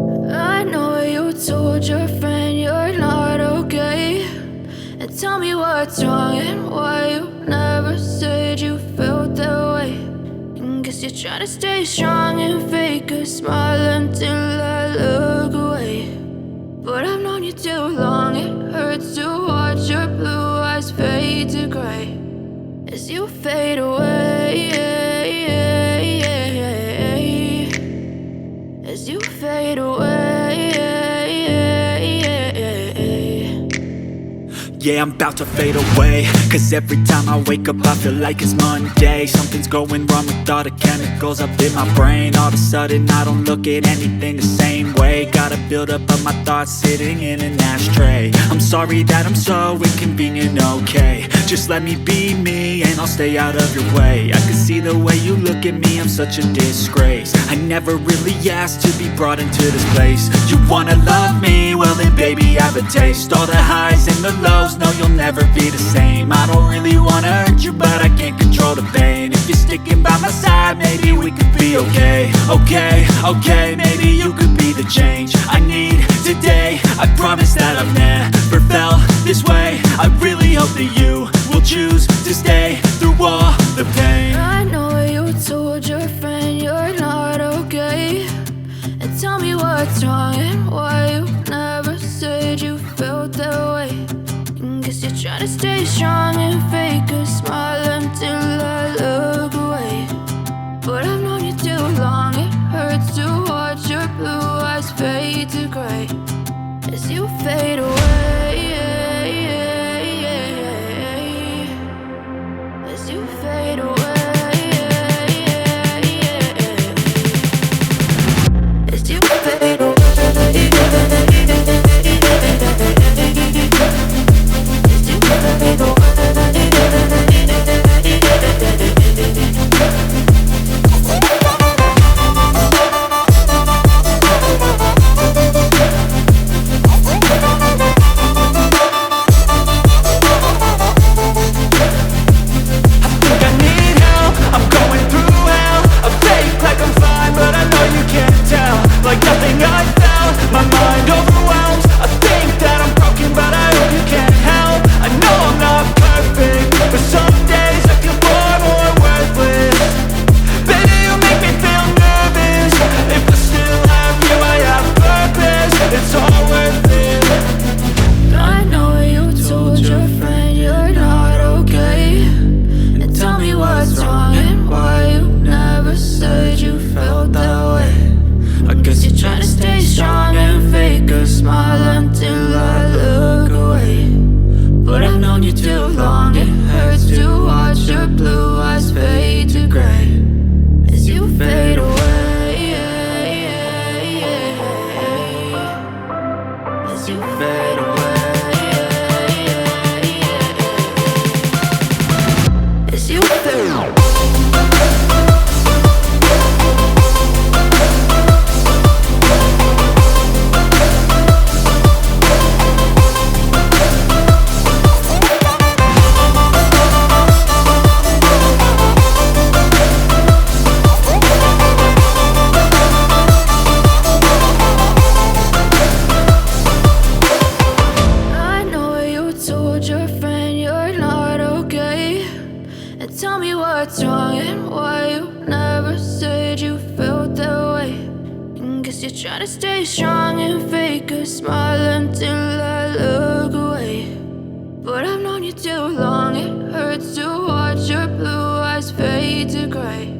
I know you told your friend you're not okay, and tell me what's wrong and why you never said you felt that way. And guess you're trying to stay strong and fake a smile until I look away. But I've known you too long, it hurts to watch your blue eyes fade to gray as you fade away, as you fade away. Yeah, I'm about to fade away, cause every time I wake up I feel like it's Monday. Something's going wrong with all the chemicals up in my brain. All of a sudden I don't look at anything the same way. Gotta build up of my thoughts sitting in an ashtray. I'm sorry that I'm so inconvenient, okay. Just let me be me and I'll stay out of your way. I can see the way you look at me, I'm such a disgrace. I never really asked to be brought into this place. You wanna love me? Well then baby I have a taste. All the highs and the lows, no you'll never be the same. I don't really wanna hurt you but I can't control the pain. If you're sticking by my side maybe we could be okay. Okay, maybe you could be the change I need today. I promise that I've never felt this way. I really hope that you will choose to stay through all the pain. I know you told your friend you're not okay, and tell me what's wrong and why you never said you felt that way. And guess you're trying to stay strong and fake a smile until I look away. But I've known you too long, it hurts to watch your blue eyes fade to gray as you fade away, as you fade away, as you fade away. Like nothing I felt, my mind overwhelmed. I think that I'm broken but I hope you can't help. I know I'm not perfect, but some days I feel far more worthless. Baby, you make me feel nervous. If I still have you, I have purpose. It's all worth it. I know you told your friend you're not okay, and tell me what's wrong and why you never said you felt that way. I guess you're trying to stay strong and fake a smile until I look away. But I've known you too long, it hurts to watch your blue eyes fade to gray as you fade away, as you fade away, as you fade away. Your friend you're not okay, and tell me what's wrong and why you never said you felt that way. And guess you're trying to stay strong and fake a smile until I look away. But I've known you too long, it hurts to watch your blue eyes fade to gray